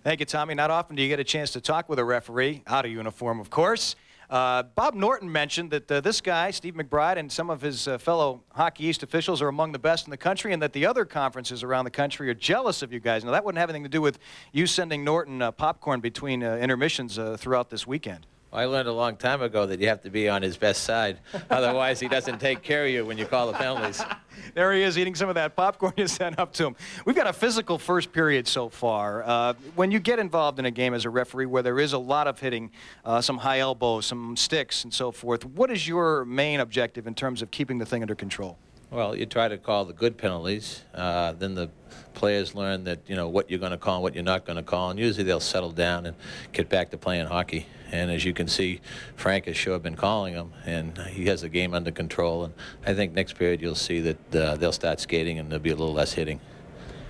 Thank you, Tommy. Not often do you get a chance to talk with a referee, out of uniform, of course. Bob Norton mentioned that this guy, Steve McBride, and some of his fellow Hockey East officials are among the best in the country, and that the other conferences around the country are jealous of you guys. Now, that wouldn't have anything to do with you sending Norton popcorn between intermissions throughout this weekend. Well, I learned a long time ago that you have to be on his best side. Otherwise, he doesn't take care of you when you call the penalties. There he is eating some of that popcorn you sent up to him. We've got a physical first period so far. When you get involved in a game as a referee where there is a lot of hitting, some high elbows, some sticks and so forth, what is your main objective in terms of keeping the thing under control? Well, you try to call the good penalties. Then the players learn that, what you're going to call and what you're not going to call. And usually they'll settle down and get back to playing hockey. And as you can see, Frank has sure been calling them, and he has the game under control. And I think next period you'll see that they'll start skating and there'll be a little less hitting.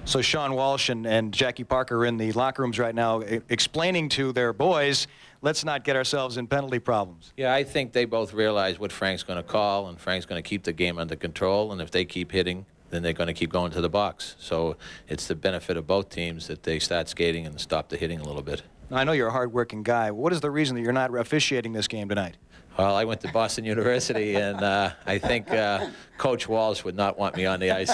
So Sean Walsh and Jackie Parker are in the locker rooms right now explaining to their boys, let's not get ourselves in penalty problems. Yeah, I think they both realize what Frank's going to call, and Frank's going to keep the game under control. And if they keep hitting, then they're going to keep going to the box. So it's the benefit of both teams that they start skating and stop the hitting a little bit. Now, I know you're a hard-working guy. What is the reason that you're not officiating this game tonight? Well, I went to Boston University, and I think Coach Walsh would not want me on the ice.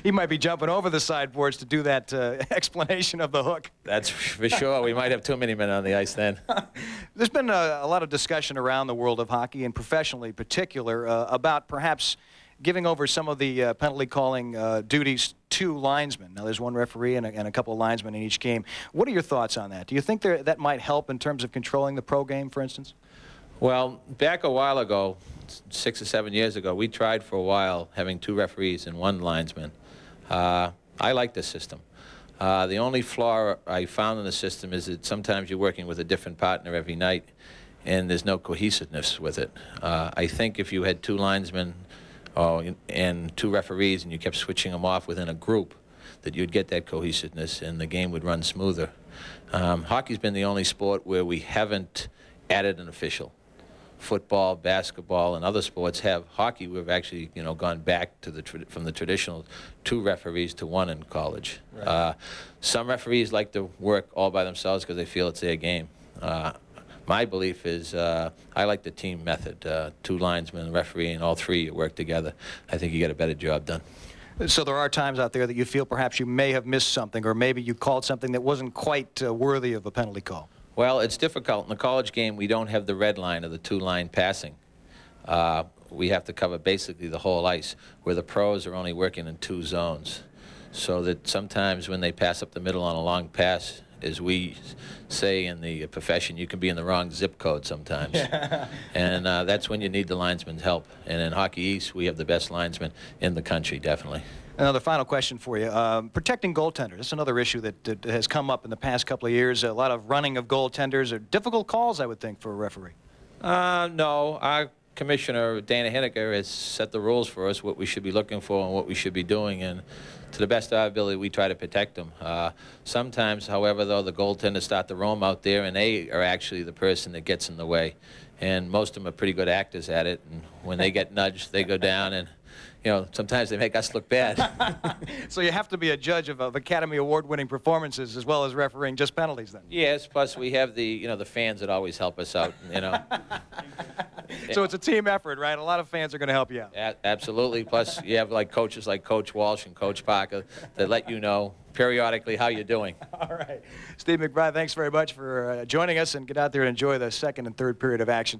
He might be jumping over the sideboards to do that explanation of the hook. That's for sure. We might have too many men on the ice then. There's been a lot of discussion around the world of hockey, and professionally in particular, about perhaps giving over some of the penalty calling duties to linesmen. Now, there's one referee and a couple of linesmen in each game. What are your thoughts on that? Do you think that might help in terms of controlling the pro game, for instance? Well, back a while ago, 6 or 7 years ago, we tried for a while having 2 referees and 1 linesman. I like the system. The only flaw I found in the system is that sometimes you're working with a different partner every night, and there's no cohesiveness with it. I think if you had 2 linesmen and 2 referees and you kept switching them off within a group, that you'd get that cohesiveness and the game would run smoother. Hockey's been the only sport where we haven't added an official. Football, basketball, and other sports have. Hockey, we've actually, gone back to from the traditional 2 referees to 1 in college. Right. Some referees like to work all by themselves because they feel it's their game. My belief is I like the team method. 2 linesmen, a referee, and all 3 work together. I think you get a better job done. So there are times out there that you feel perhaps you may have missed something, or maybe you called something that wasn't quite worthy of a penalty call. Well, it's difficult. In the college game, we don't have the red line or the 2-line passing. We have to cover basically the whole ice, where the pros are only working in 2 zones. So that sometimes when they pass up the middle on a long pass, as we say in the profession, you can be in the wrong zip code sometimes. And that's when you need the linesman's help. And in Hockey East, we have the best linesmen in the country, definitely. Another final question for you. Protecting goaltenders. That's another issue that has come up in the past couple of years. A lot of running of goaltenders are difficult calls, I would think, for a referee. No. Our commissioner, Dana Henniker, has set the rules for us, what we should be looking for and what we should be doing. And to the best of our ability, we try to protect them. Sometimes, however, though, the goaltenders start to roam out there, and they are actually the person that gets in the way. And most of them are pretty good actors at it. And when they get nudged, they go down, and sometimes they make us look bad. So you have to be a judge of Academy Award-winning performances as well as refereeing just penalties, then. Yes. Plus, we have the the fans that always help us out. So it's a team effort, right? A lot of fans are going to help you out. Absolutely. Plus, you have coaches like Coach Walsh and Coach Parker that let you know periodically how you're doing. All right. Steve McBride, thanks very much for joining us, and get out there and enjoy the second and third period of action.